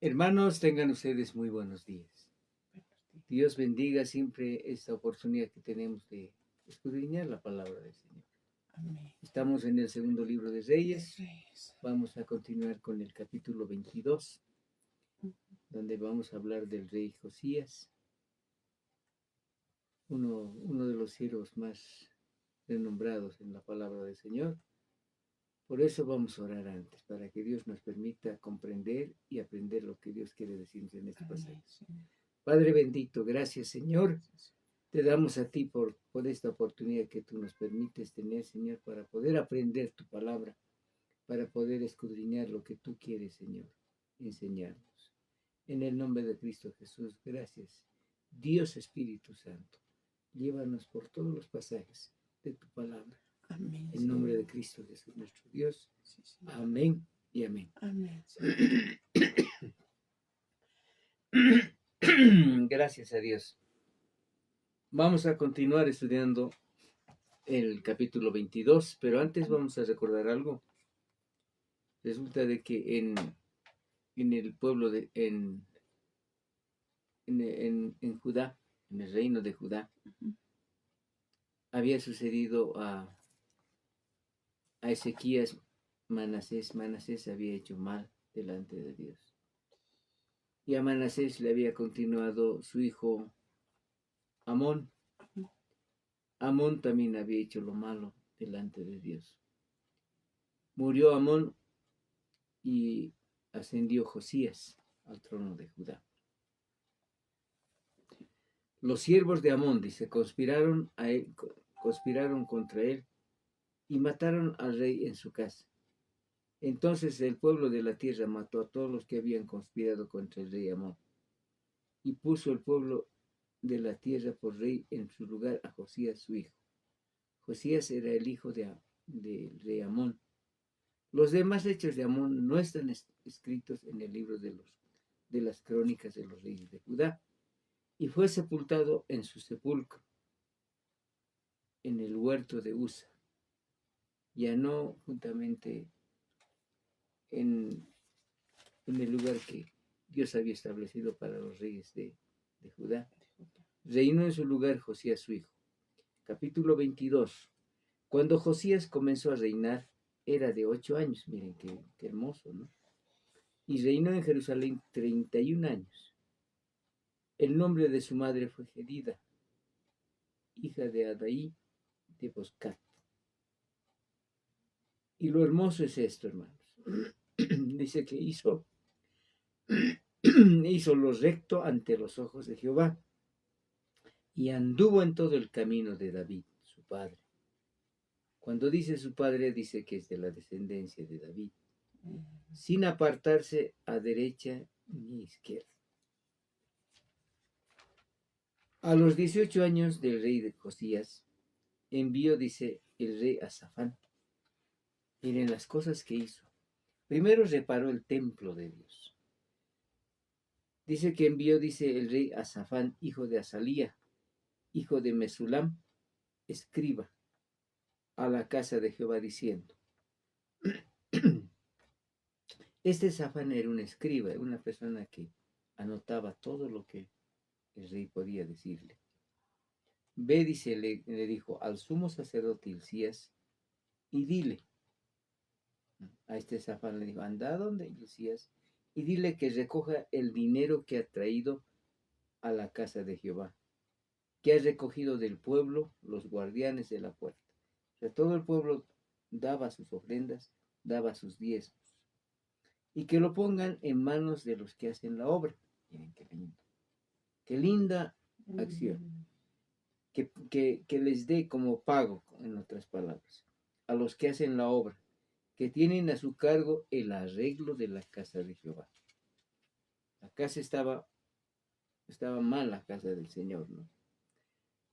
Hermanos, tengan ustedes muy buenos días. Dios bendiga siempre esta oportunidad que tenemos de escudriñar la palabra del Señor. Amén. Estamos en el segundo libro de Reyes. Vamos a continuar con el capítulo 22, donde vamos a hablar del rey Josías, uno de los siervos más renombrados en la palabra del Señor. Por eso vamos a orar antes, para que Dios nos permita comprender y aprender lo que Dios quiere decirnos en este pasaje. Padre bendito, gracias Señor. Te damos a ti por esta oportunidad que tú nos permites tener, Señor, para poder aprender tu palabra, para poder escudriñar lo que tú quieres, Señor, enseñarnos. En el nombre de Cristo Jesús, gracias. Dios Espíritu Santo, llévanos por todos los pasajes de tu palabra. Amén. En nombre de Cristo Jesús, nuestro Dios. Sí. Amén y amén. Amén. Gracias a Dios. Vamos a continuar estudiando el capítulo 22, pero antes vamos a recordar algo. Resulta de que en el pueblo en Judá, en el reino de Judá, había sucedido a Ezequías Manasés. Manasés había hecho mal delante de Dios. Y a Manasés le había continuado su hijo Amón. Amón también había hecho lo malo delante de Dios. Murió Amón y ascendió Josías al trono de Judá. Los siervos de Amón, dice, conspiraron contra él y mataron al rey en su casa. Entonces el pueblo de la tierra mató a todos los que habían conspirado contra el rey Amón y puso el pueblo de la tierra por rey en su lugar a Josías su hijo. Josías era el hijo del rey Amón. Los demás hechos de Amón no están escritos en el libro de las crónicas de los reyes de Judá, y fue sepultado en su sepulcro, en el huerto de Usa, ya no juntamente en el lugar que Dios había establecido para los reyes de Judá. Reinó en su lugar Josías su hijo. Capítulo 22. Cuando Josías comenzó a reinar, era de 8 años. Miren qué hermoso, ¿no? Y reinó en Jerusalén 31 años. El nombre de su madre fue Jedida, hija de Adaí de Boscat. Y lo hermoso es esto, hermanos. Dice que hizo lo recto ante los ojos de Jehová y anduvo en todo el camino de David, su padre. Cuando dice su padre, dice que es de la descendencia de David, sin apartarse a derecha ni izquierda. A los 18 años del rey de Josías, envió, dice, el rey a Safán. Miren las cosas que hizo. Primero reparó el templo de Dios. Dice que envió, dice el rey a Safán, hijo de Azalía, hijo de Mesulam, escriba, a la casa de Jehová, diciendo. Este Safán era un escriba, una persona que anotaba todo lo que el rey podía decirle. Ve, dice, le dijo al sumo sacerdote Hilcías, y dile, a este Safán le dijo, anda donde Hilcías, y dile que recoja el dinero que ha traído a la casa de Jehová, que ha recogido del pueblo los guardianes de la puerta. O sea, todo el pueblo daba sus ofrendas, daba sus diezmos, y que lo pongan en manos de los que hacen la obra. Miren qué lindo, qué linda acción. Que les dé como pago, en otras palabras, a los que hacen la obra, que tienen a su cargo el arreglo de la casa de Jehová. La casa estaba mal, la casa del Señor, ¿no?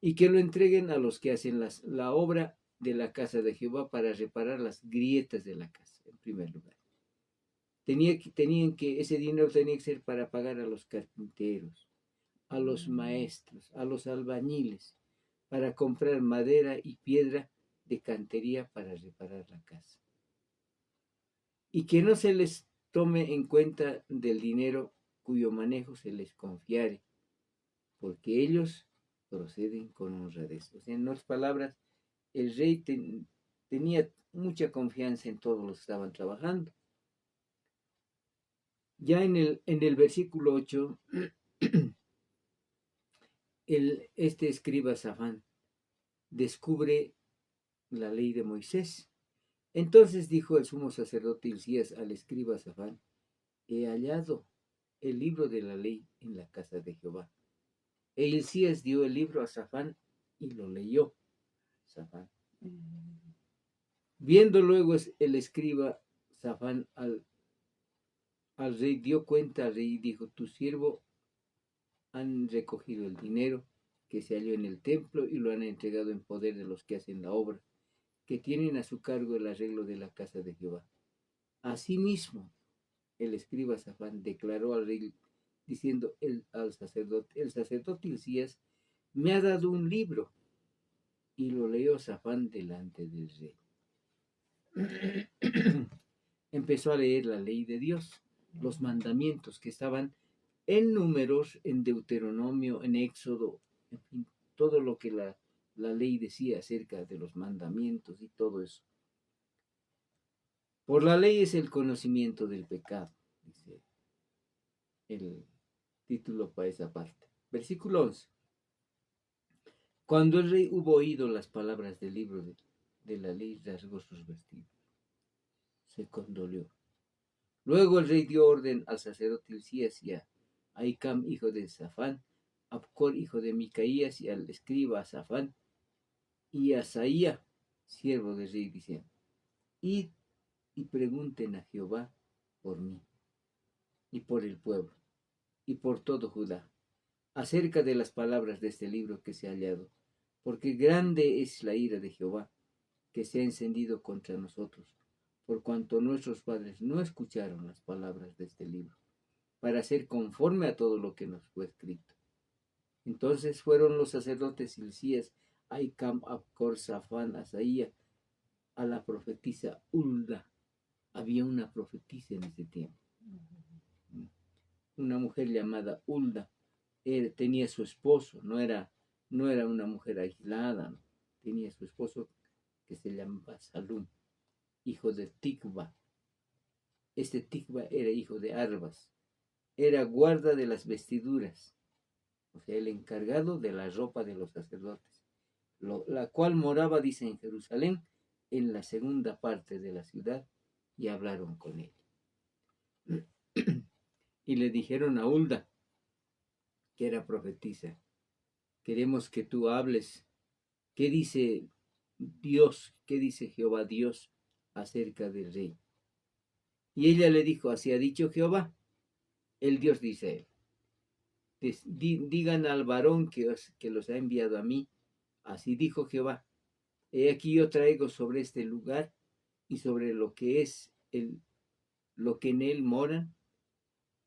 Y que lo entreguen a los que hacen la obra de la casa de Jehová para reparar las grietas de la casa, en primer lugar. Ese dinero tenía que ser para pagar a los carpinteros, a los maestros, a los albañiles, para comprar madera y piedra de cantería para reparar la casa. Y que no se les tome en cuenta del dinero cuyo manejo se les confiare, porque ellos proceden con honradez. O sea, en otras palabras, el rey tenía mucha confianza en todos los que estaban trabajando. Ya en el versículo 8, este escriba Safán descubre la ley de Moisés. Entonces dijo el sumo sacerdote Hilcías al escriba Safán: he hallado el libro de la ley en la casa de Jehová. E Hilcías dio el libro a Safán y lo leyó. Safán. Viendo luego el escriba Safán al rey, dio cuenta al rey y dijo: tu siervo han recogido el dinero que se halló en el templo y lo han entregado en poder de los que hacen la obra, que tienen a su cargo el arreglo de la casa de Jehová. Asimismo, el escriba Safán declaró al rey diciendo el sacerdote Hilcías me ha dado un libro, y lo leyó Safán delante del rey. Empezó a leer la ley de Dios, los mandamientos que estaban en Números, en Deuteronomio, en Éxodo, en fin, todo lo que la ley decía acerca de los mandamientos y todo eso. Por la ley es el conocimiento del pecado, dice el título para esa parte. Versículo 11. Cuando el rey hubo oído las palabras del libro de la ley, rasgó sus vestidos, se condolió. Luego el rey dio orden al sacerdote Hilcías y a Ahicam, hijo de Safán, a Abcor, hijo de Micaías, y al escriba Safán, y a Asaía, siervo del rey, diciendo: id y pregunten a Jehová por mí, y por el pueblo, y por todo Judá, acerca de las palabras de este libro que se ha hallado, porque grande es la ira de Jehová, que se ha encendido contra nosotros, por cuanto nuestros padres no escucharon las palabras de este libro, para hacer conforme a todo lo que nos fue escrito. Entonces fueron los sacerdotes Hilcías, Ahicam, Abcor, Safán, Asaía, a la profetisa Hulda. Había una profetisa en ese tiempo, una mujer llamada Hulda. Tenía su esposo, no era una mujer aislada, ¿no? Tenía su esposo que se llamaba Salum, hijo de Tikva. Este Tikva era hijo de Arbas, era guarda de las vestiduras, o sea, el encargado de la ropa de los sacerdotes, la cual moraba, dice, en Jerusalén, en la segunda parte de la ciudad, y hablaron con él. Y le dijeron a Hulda, que era profetisa: queremos que tú hables. ¿Qué dice Dios? ¿Qué dice Jehová Dios acerca del rey? Y ella le dijo: así ha dicho Jehová, el Dios de Israel. Digan al varón que los ha enviado a mí, así dijo Jehová: he aquí yo traigo sobre este lugar y sobre lo que es lo que en él mora,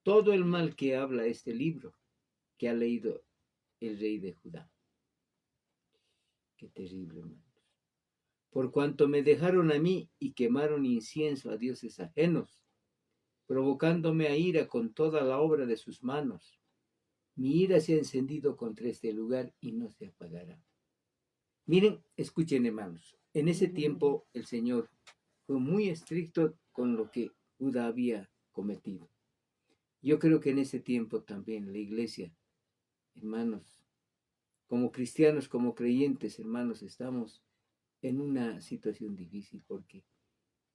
todo el mal que habla este libro que ha leído el rey de Judá. Qué terrible, hermanos. Por cuanto me dejaron a mí y quemaron incienso a dioses ajenos, provocándome a ira con toda la obra de sus manos. Mi ira se ha encendido contra este lugar y no se apagará. Miren, escuchen, hermanos. En ese tiempo el Señor fue muy estricto con lo que Judá había cometido. Yo creo que en ese tiempo también la iglesia, hermanos, como cristianos, como creyentes, hermanos, estamos en una situación difícil porque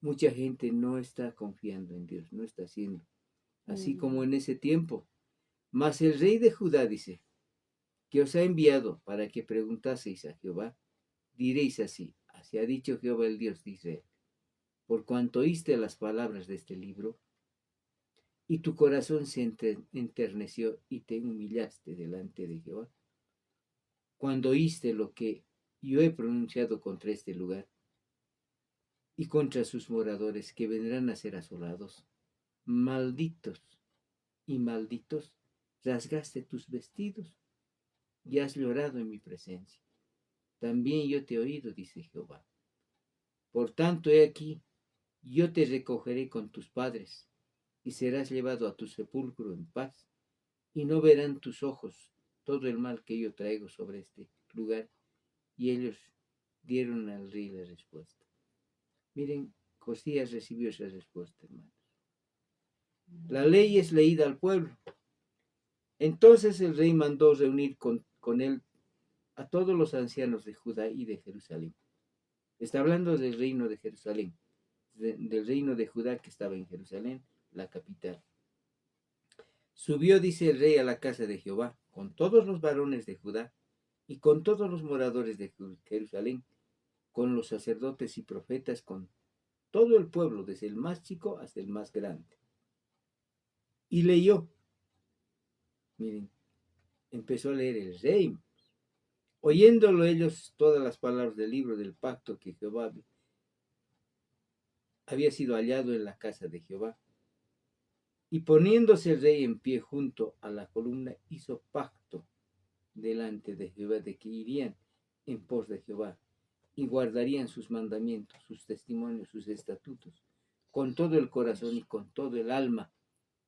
mucha gente no está confiando en Dios, no está haciendo así como en ese tiempo. Mas el rey de Judá dice que os ha enviado para que preguntaseis a Jehová. Diréis así: así ha dicho Jehová, el Dios de Israel, por cuanto oíste las palabras de este libro, y tu corazón se enterneció y te humillaste delante de Jehová, cuando oíste lo que yo he pronunciado contra este lugar y contra sus moradores, que vendrán a ser asolados, malditos y malditos, rasgaste tus vestidos y has llorado en mi presencia. También yo te he oído, dice Jehová. Por tanto, he aquí, yo te recogeré con tus padres, y serás llevado a tu sepulcro en paz, y no verán tus ojos todo el mal que yo traigo sobre este lugar. Y ellos dieron al rey la respuesta. Miren, Josías recibió esa respuesta, hermanos. La ley es leída al pueblo. Entonces el rey mandó reunir con él a todos los ancianos de Judá y de Jerusalén. Está hablando del reino de Jerusalén, del reino de Judá que estaba en Jerusalén, la capital. Subió, dice el rey, a la casa de Jehová, con todos los varones de Judá y con todos los moradores de Jerusalén, con los sacerdotes y profetas, con todo el pueblo, desde el más chico hasta el más grande. Y leyó. Miren, empezó a leer el rey. Oyéndolo ellos todas las palabras del libro del pacto que Jehová había sido hallado en la casa de Jehová. Y poniéndose el rey en pie junto a la columna, hizo pacto delante de Jehová de que irían en pos de Jehová y guardarían sus mandamientos, sus testimonios, sus estatutos, con todo el corazón y con todo el alma,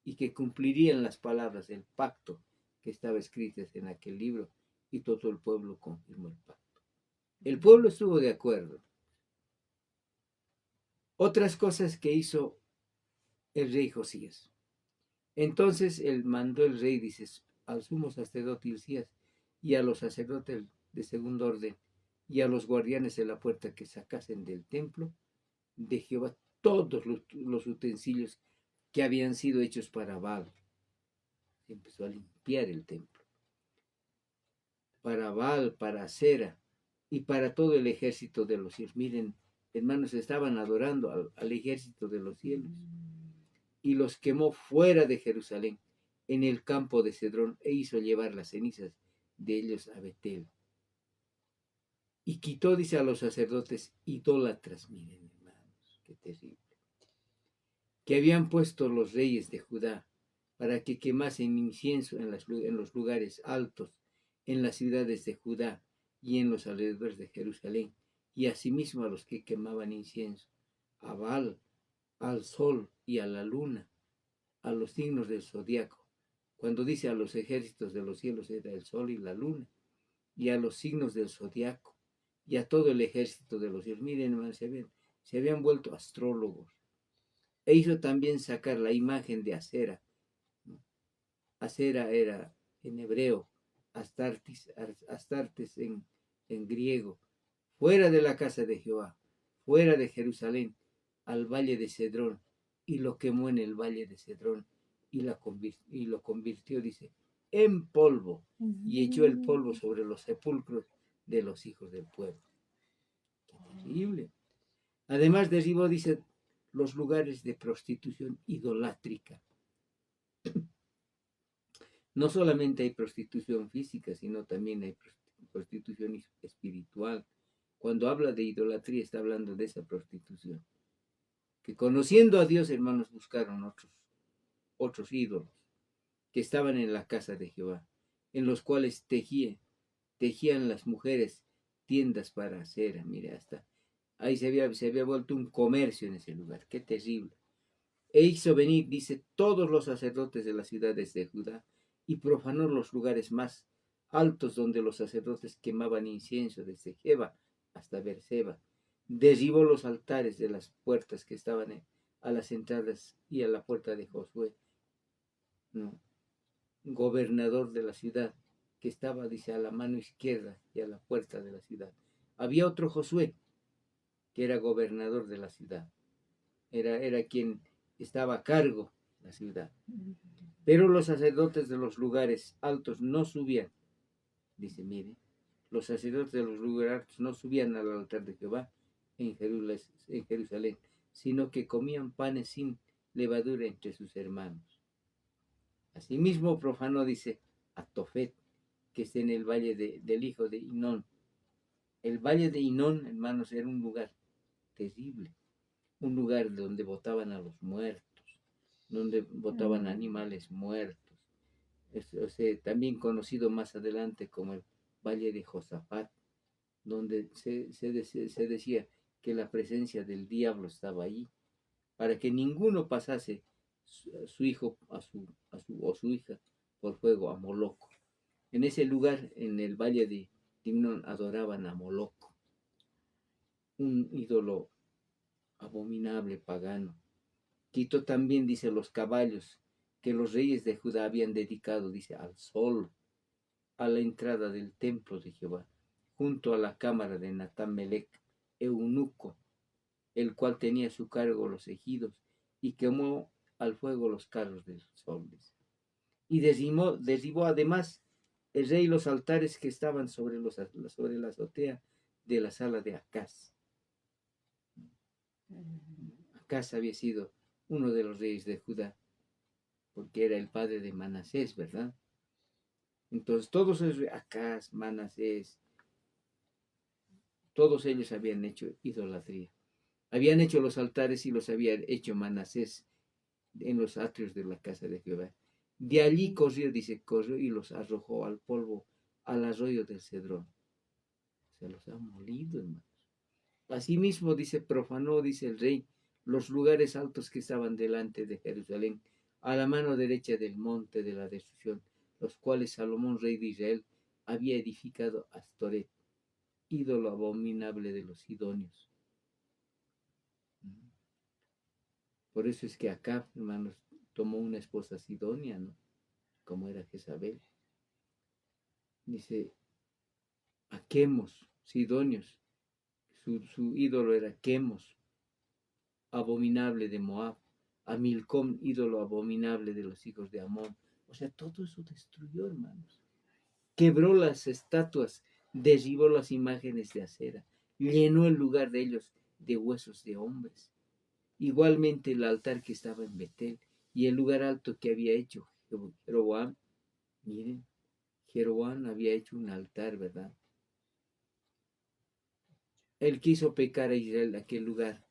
y que cumplirían las palabras del pacto que estaba escritas en aquel libro, y todo el pueblo confirmó el pacto. El pueblo estuvo de acuerdo. Otras cosas que hizo el rey Josías. Entonces él mandó el rey, dice, al sumo sacerdote Hilcías y a los sacerdotes de segundo orden y a los guardianes de la puerta que sacasen del templo de Jehová todos los utensilios que habían sido hechos para Baal. Se empezó a limpiar el templo. Para Baal, para Acera y para todo el ejército de los cielos. Miren, hermanos, estaban adorando al ejército de los cielos. Y los quemó fuera de Jerusalén, en el campo de Cedrón, e hizo llevar las cenizas de ellos a Betel. Y quitó, dice, a los sacerdotes idólatras, miren, hermanos, qué terrible, que habían puesto los reyes de Judá, para que quemasen incienso en los lugares altos, en las ciudades de Judá y en los alrededores de Jerusalén, y asimismo a los que quemaban incienso, a Baal, al sol y a la luna, a los signos del zodiaco. Cuando dice a los ejércitos de los cielos era el sol y la luna, y a los signos del zodiaco, y a todo el ejército de los cielos. Miren, hermanos, se habían vuelto astrólogos. E hizo también sacar la imagen de Acera. Acera era en hebreo, Astartes en griego, fuera de la casa de Jehová, fuera de Jerusalén, al valle de Cedrón, y lo quemó en el valle de Cedrón, y lo convirtió, dice, en polvo, y echó el polvo sobre los sepulcros de los hijos del pueblo. ¡Qué terrible! Además derribó, dice, los lugares de prostitución idolátrica. No solamente hay prostitución física, sino también hay prostitución espiritual. Cuando habla de idolatría, está hablando de esa prostitución. Que conociendo a Dios, hermanos, buscaron otros ídolos que estaban en la casa de Jehová, en los cuales tejían las mujeres tiendas para cera. Mire, hasta ahí se había vuelto un comercio en ese lugar. Qué terrible. E hizo venir, dice, todos los sacerdotes de las ciudades de Judá y profanó los lugares más altos donde los sacerdotes quemaban incienso, desde Jeba hasta Berseba. Derribó los altares de las puertas que estaban a las entradas y a la puerta de Josué, ¿no?, gobernador de la ciudad, que estaba, dice, a la mano izquierda y a la puerta de la ciudad. Había otro Josué, que era gobernador de la ciudad. Era quien estaba a cargo de la ciudad. Pero los sacerdotes de los lugares altos no subían. Dice, mire, los sacerdotes de los lugares altos no subían al altar de Jehová en Jerusalén, sino que comían panes sin levadura entre sus hermanos. Asimismo profanó, dice, a Tofet, que está en el valle del hijo de Hinón. El valle de Hinón, hermanos, era un lugar terrible, un lugar donde botaban a los muertos, donde botaban animales muertos. También conocido más adelante como el Valle de Josafat, donde se decía que la presencia del diablo estaba allí, para que ninguno pasase su hijo o su hija por fuego a Moloco. En ese lugar, en el valle de Dimnón, adoraban a Moloco, un ídolo abominable pagano. Quitó también, dice, los caballos que los reyes de Judá habían dedicado, dice, al sol, a la entrada del templo de Jehová, junto a la cámara de Natán Melec, eunuco, el cual tenía a su cargo los ejidos, y quemó al fuego los carros de los hombres. Y derribó además el rey los altares que estaban sobre la azotea de la sala de Acaz. Acaz había sido uno de los reyes de Judá, porque era el padre de Manasés, ¿verdad? Entonces todos esos, Acaz, Manasés, todos ellos habían hecho idolatría. Habían hecho los altares y los había hecho Manasés en los atrios de la casa de Jehová. De allí corrió, dice, corrió y los arrojó al polvo, al arroyo del Cedrón. Se los ha molido, hermanos. Asimismo, dice, profanó, dice el rey, los lugares altos que estaban delante de Jerusalén, a la mano derecha del monte de la destrucción, los cuales Salomón, rey de Israel, había edificado Astoret, ídolo abominable de los sidonios. Por eso es que Acab, hermanos, tomó una esposa sidonia, ¿no? Como era Jezabel. Dice, a Quemos, sidonios. Su ídolo era Quemos, abominable de Moab. A Milcom, ídolo abominable de los hijos de Amón. O sea, todo eso destruyó, hermanos. Quebró las estatuas, derribó las imágenes de acera, llenó el lugar de ellos de huesos de hombres. Igualmente el altar que estaba en Betel y el lugar alto que había hecho Jeroboam. Miren, Jeroboam había hecho un altar, ¿verdad? Él quiso pecar a Israel, aquel lugar,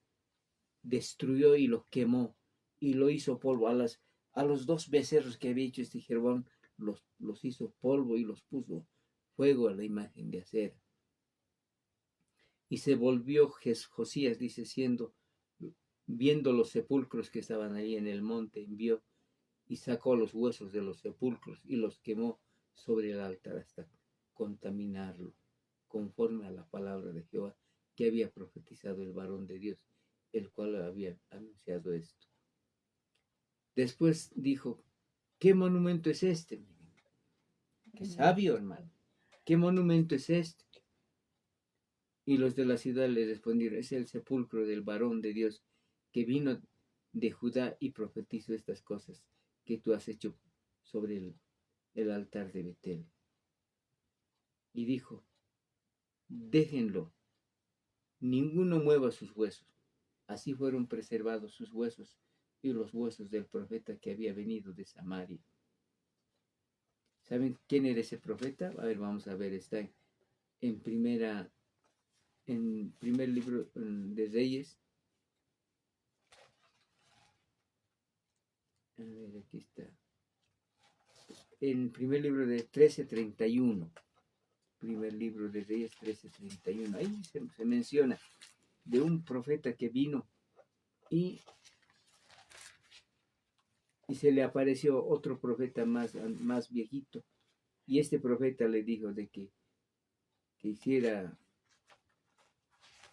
destruyó y lo quemó y lo hizo polvo. A los dos becerros que había hecho este Jeroboam los hizo polvo y los puso fuego a la imagen de acera. Y se volvió Josías, dice, viendo los sepulcros que estaban ahí en el monte, envió y sacó los huesos de los sepulcros y los quemó sobre el altar hasta contaminarlo, conforme a la palabra de Jehová que había profetizado el varón de Dios, el cual había anunciado esto. Después dijo, ¿qué monumento es este? Qué sabio, hermano. ¿Qué monumento es este? Y los de la ciudad le respondieron, es el sepulcro del varón de Dios que vino de Judá y profetizó estas cosas que tú has hecho sobre el altar de Betel. Y dijo, déjenlo, ninguno mueva sus huesos. Así fueron preservados sus huesos y los huesos del profeta que había venido de Samaria. ¿Saben quién era ese profeta? A ver, vamos a ver, está en primer libro de Reyes. A ver, aquí está. En el primer libro de 13:31. Primer libro de Reyes 13:31. Ahí se menciona de un profeta que vino y se le apareció otro profeta más viejito. Y este profeta le dijo de que hiciera,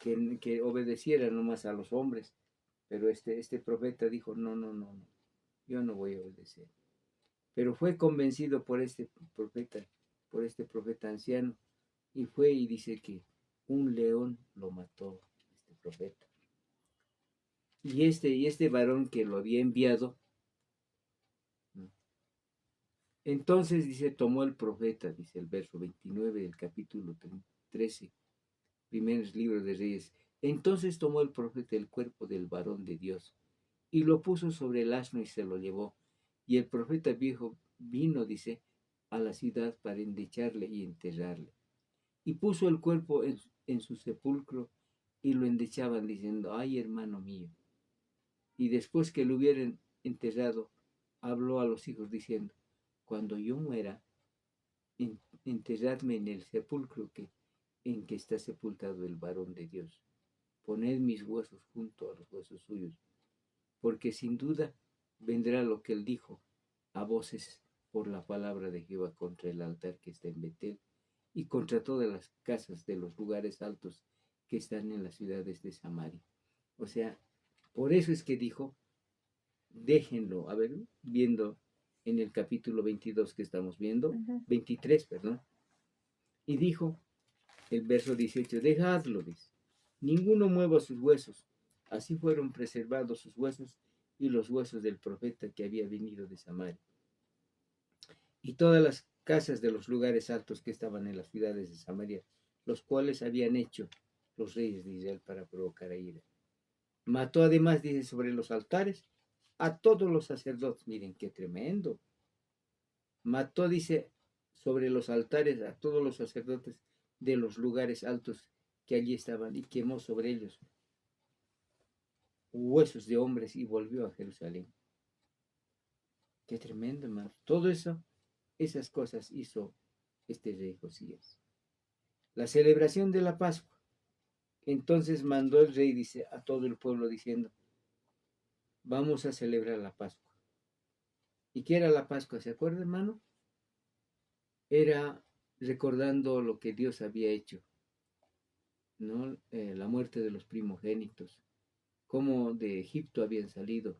que obedeciera nomás a los hombres. Pero este profeta dijo, no, yo no voy a obedecer. Pero fue convencido por este profeta anciano, y fue y dice que un león lo mató, este profeta. Y este varón que lo había enviado, ¿no? Entonces dice, tomó el profeta, dice el verso 29 del capítulo 13, primeros libros de Reyes. Entonces tomó el profeta el cuerpo del varón de Dios y lo puso sobre el asno y se lo llevó. Y el profeta viejo vino, dice, a la ciudad para endecharle y enterrarle. Y puso el cuerpo en su sepulcro y lo endechaban diciendo, ay, hermano mío. Y después que lo hubieran enterrado, habló a los hijos diciendo, cuando yo muera, enterradme en el sepulcro en que está sepultado el varón de Dios. Poned mis huesos junto a los huesos suyos, porque sin duda vendrá lo que él dijo a voces por la palabra de Jehová contra el altar que está en Betel y contra todas las casas de los lugares altos que están en las ciudades de Samaria. O sea, por eso es que dijo, déjenlo, a ver, viendo en el capítulo 22 que estamos viendo, 23, perdón, y dijo, el verso 18, dejadlo, dice, ninguno mueva sus huesos. Así fueron preservados sus huesos y los huesos del profeta que había venido de Samaria. Y todas las casas de los lugares altos que estaban en las ciudades de Samaria, los cuales habían hecho los reyes de Israel para provocar a ira. Mató además, dice, sobre los altares a todos los sacerdotes. Miren qué tremendo. Mató, dice, sobre los altares a todos los sacerdotes de los lugares altos que allí estaban y quemó sobre ellos huesos de hombres y volvió a Jerusalén. Qué tremendo, hermano. Todo eso, esas cosas hizo este rey Josías. La celebración de la Pascua. Entonces mandó el rey, dice, a todo el pueblo diciendo, vamos a celebrar la Pascua. ¿Y qué era la Pascua? ¿Se acuerda, hermano? Era recordando lo que Dios había hecho, ¿no? La muerte de los primogénitos, cómo de Egipto habían salido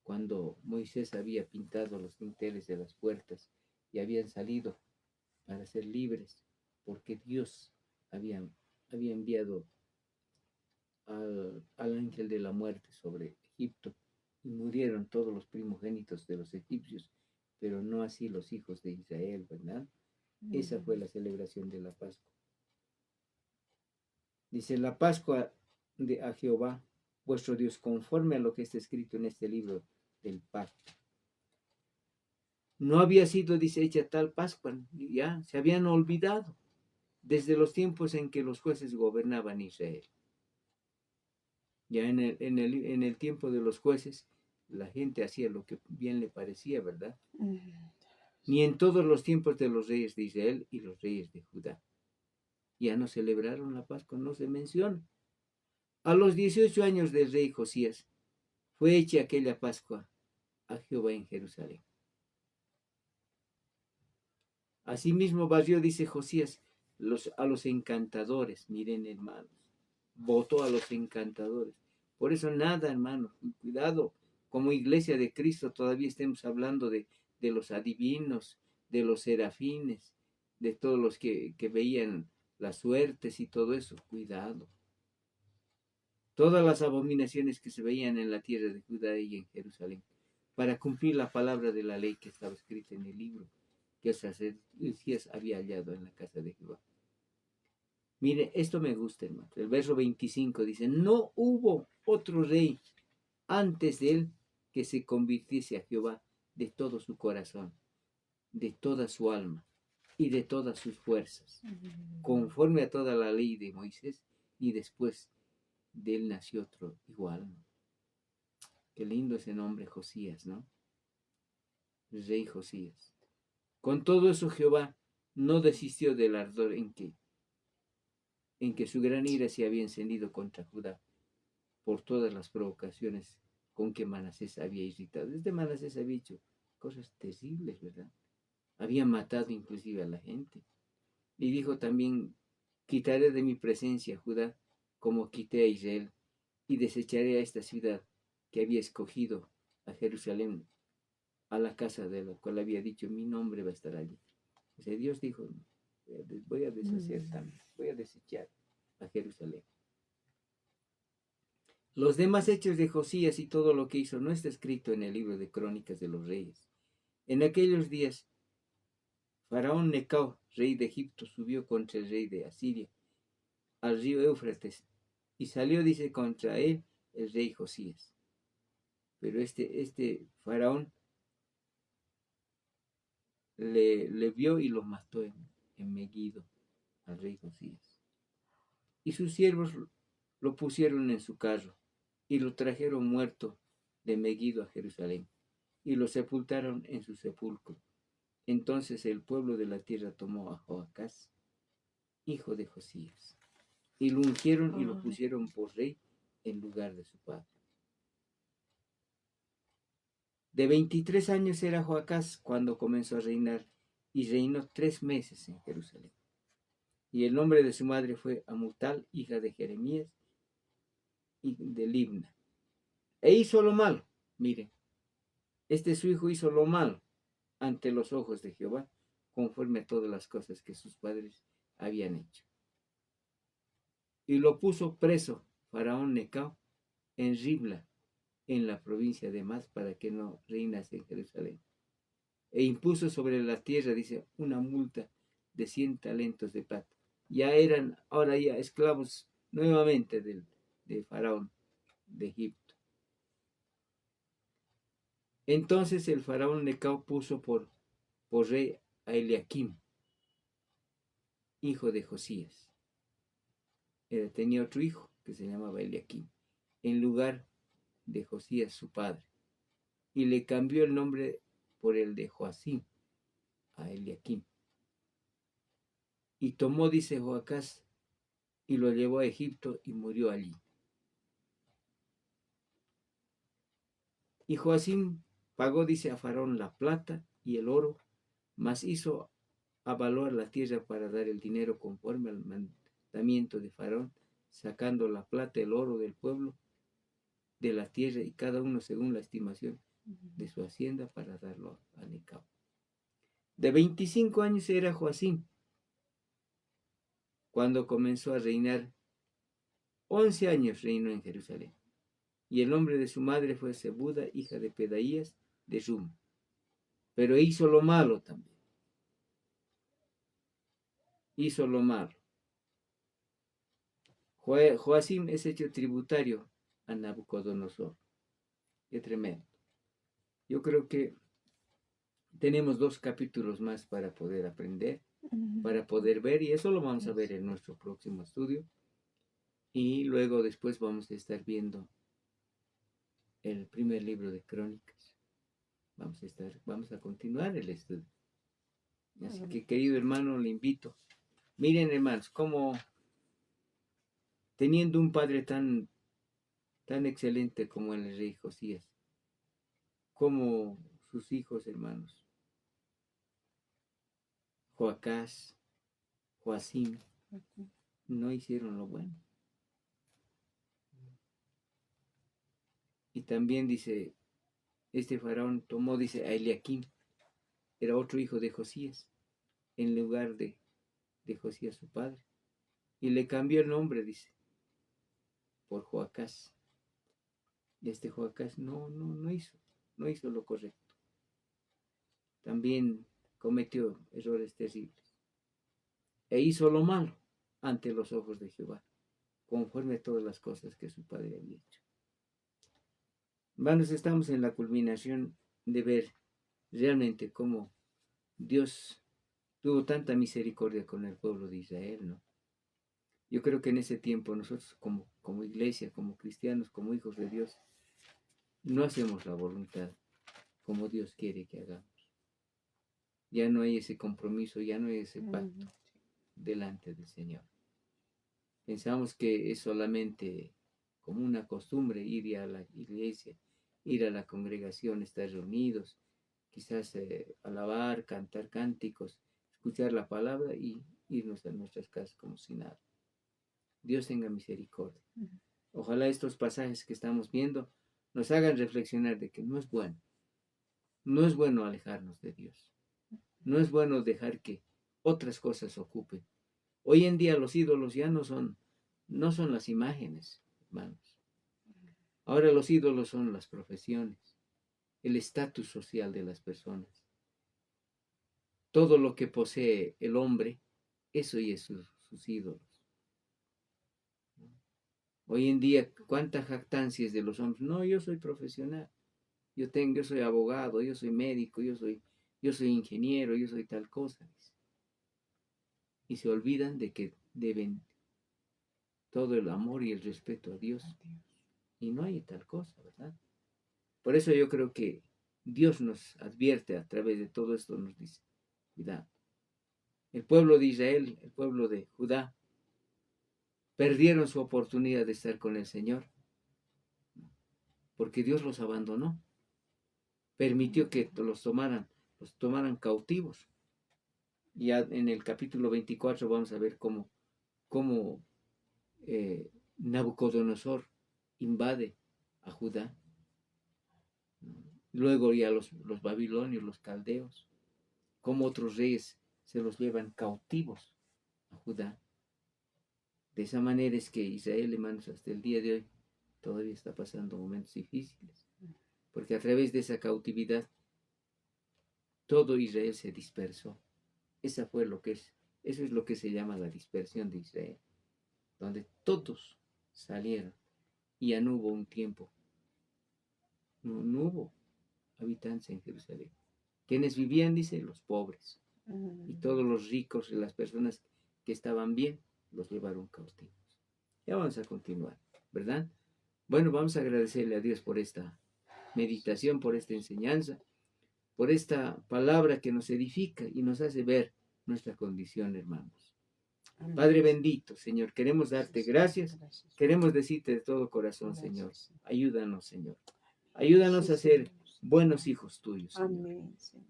cuando Moisés había pintado los dinteles de las puertas y habían salido para ser libres, porque Dios había enviado al ángel de la muerte sobre Egipto y murieron todos los primogénitos de los egipcios, pero no así los hijos de Israel, ¿verdad? Esa fue la celebración de la Pascua. Dice, la Pascua de a Jehová, vuestro Dios, conforme a lo que está escrito en este libro del pacto. No había sido, dice, hecha tal Pascua, ya se habían olvidado desde los tiempos en que los jueces gobernaban Israel. Ya en el tiempo de los jueces, la gente hacía lo que bien le parecía, ¿verdad? Ni en todos los tiempos de los reyes de Israel y los reyes de Judá. Ya no celebraron la Pascua, no se menciona. A los 18 años del rey Josías fue hecha aquella Pascua a Jehová en Jerusalén. Asimismo barrió, dice Josías, a los encantadores. Miren, hermanos, votó a los encantadores. Por eso nada, hermanos, cuidado, como iglesia de Cristo todavía estemos hablando de los adivinos, de los serafines, de todos los que veían las suertes y todo eso. Cuidado. Todas las abominaciones que se veían en la tierra de Judá y en Jerusalén, para cumplir la palabra de la ley que estaba escrita en el libro que el sacerdote había hallado en la casa de Jehová. Mire, esto me gusta, hermano. El verso 25 dice, no hubo otro rey antes de él que se convirtiese a Jehová de todo su corazón, de toda su alma y de todas sus fuerzas, conforme a toda la ley de Moisés, y después de él nació otro igual. Qué lindo ese nombre, Josías, ¿no? El rey Josías. Con todo eso Jehová no desistió del ardor en que su gran ira se había encendido contra Judá por todas las provocaciones con que Manasés había irritado. Desde Manasés había hecho cosas terribles, ¿verdad? Había matado inclusive a la gente. Y dijo también, quitaré de mi presencia a Judá como quité a Israel, y desecharé a esta ciudad que había escogido, a Jerusalén, a la casa de la cual había dicho, mi nombre va a estar allí. O sea, Dios dijo, voy a deshacer también, voy a desechar a Jerusalén. Los demás hechos de Josías y todo lo que hizo no está escrito en el libro de Crónicas de los Reyes. En aquellos días, Faraón Necao, rey de Egipto, subió contra el rey de Asiria, al río Éufrates, y salió, dice, contra él el rey Josías. Pero este Faraón le vio y lo mató en Megiddo al rey Josías. Y sus siervos lo pusieron en su carro y lo trajeron muerto de Megiddo a Jerusalén y lo sepultaron en su sepulcro. Entonces el pueblo de la tierra tomó a Joacás, hijo de Josías, y lo ungieron y lo pusieron por rey en lugar de su padre. De 23 años era Joacás cuando comenzó a reinar y reinó 3 meses en Jerusalén. Y el nombre de su madre fue Amutal, hija de Jeremías y de Libna. E hizo lo malo. Miren, su hijo hizo lo malo ante los ojos de Jehová, conforme a todas las cosas que sus padres habían hecho. Y lo puso preso Faraón Necao en Ribla, en la provincia de Mas, para que no reinase en Jerusalén. E impuso sobre la tierra, dice, una multa de 100 talentos de plata. Ya eran ahora ya esclavos nuevamente de Faraón de Egipto. Entonces el Faraón Necao puso por rey a Eliakim, hijo de Josías. Tenía otro hijo que se llamaba Eliakim, en lugar de Josías su padre. Y le cambió el nombre por el de Joacim a Eliakim. Y tomó, dice Joacás, y lo llevó a Egipto y murió allí. Y Joacim pagó, dice, a Faraón la plata y el oro, mas hizo avaluar la tierra para dar el dinero conforme al mandamiento de Faraón, sacando la plata y el oro del pueblo de la tierra y cada uno según la estimación de su hacienda para darlo a Necao. De 25 años era Joacim cuando comenzó a reinar. 11 años reinó en Jerusalén. Y el nombre de su madre fue Zebuda, hija de Pedaías de Rum. Pero hizo lo malo también. Hizo lo malo. Joacim es hecho tributario a Nabucodonosor. Qué tremendo. Yo creo que tenemos 2 capítulos más para poder aprender, para poder ver, y eso lo vamos a ver en nuestro próximo estudio. Y luego después vamos a estar viendo el primer libro de Crónicas. Vamos a continuar el estudio. Así que, querido hermano, le invito. Miren, hermanos, cómo teniendo un padre tan excelente como el rey Josías, como sus hijos, hermanos, Joacás, Joacim, no hicieron lo bueno. Y también dice, este faraón tomó, dice, a Eliakim, era otro hijo de Josías, en lugar de Josías su padre, y le cambió el nombre, dice, por Joacás. Y este Joacás no hizo lo correcto. También cometió errores terribles. E hizo lo malo ante los ojos de Jehová, conforme a todas las cosas que su padre había hecho. Hermanos, estamos en la culminación de ver realmente cómo Dios tuvo tanta misericordia con el pueblo de Israel, ¿no? Yo creo que en ese tiempo nosotros como iglesia, como cristianos, como hijos de Dios, no hacemos la voluntad como Dios quiere que hagamos. Ya no hay ese compromiso, ya no hay ese pacto delante del Señor. Pensamos que es solamente como una costumbre ir a la iglesia, ir a la congregación, estar reunidos, quizás alabar, cantar cánticos, escuchar la palabra y irnos a nuestras casas como si nada. Dios tenga misericordia. Ojalá estos pasajes que estamos viendo nos hagan reflexionar de que no es bueno. No es bueno alejarnos de Dios. No es bueno dejar que otras cosas ocupen. Hoy en día los ídolos ya no son las imágenes, hermanos. Ahora los ídolos son las profesiones, el estatus social de las personas. Todo lo que posee el hombre, eso y es sus ídolos. Hoy en día, ¿cuánta jactancia es de los hombres? No, yo soy profesional. Yo soy abogado, yo soy médico, yo soy ingeniero, yo soy tal cosa. Y se olvidan de que deben todo el amor y el respeto a Dios. Y no hay tal cosa, ¿verdad? Por eso yo creo que Dios nos advierte a través de todo esto, nos dice, cuidado. El pueblo de Israel, el pueblo de Judá, perdieron su oportunidad de estar con el Señor, porque Dios los abandonó. permitió que los tomaran cautivos. Ya en el capítulo 24 vamos a ver cómo Nabucodonosor invade a Judá. Luego ya los babilonios, los caldeos, como otros reyes se los llevan cautivos a Judá. De esa manera es que Israel, hermanos, hasta el día de hoy todavía está pasando momentos difíciles, porque a través de esa cautividad todo Israel se dispersó. Eso es lo que se llama la dispersión de Israel, donde todos salieron y ya no hubo un tiempo, no hubo habitantes en Jerusalén. Quienes vivían, dice, los pobres, y todos los ricos y las personas que estaban bien los llevaron cautivos. Ya vamos a continuar, ¿verdad? Bueno, vamos a agradecerle a Dios por esta meditación, por esta enseñanza, por esta palabra que nos edifica y nos hace ver nuestra condición, hermanos. Amén. Padre bendito, Señor, queremos darte gracias, queremos decirte de todo corazón, Señor, ayúdanos, Señor, ayúdanos a ser buenos hijos tuyos, Señor.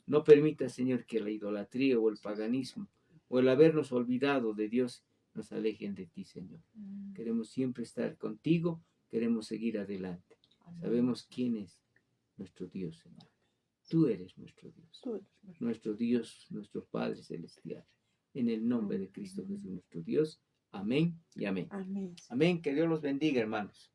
No permitas, Señor, que la idolatría o el paganismo o el habernos olvidado de Dios nos alejen de ti, Señor. Queremos siempre estar contigo, queremos seguir adelante. Sabemos quién es nuestro Dios, Señor. Tú eres nuestro Dios, nuestro Padre Celestial. En el nombre de Cristo Jesús, nuestro Dios. Amén y amén. Amén. Que Dios los bendiga, hermanos.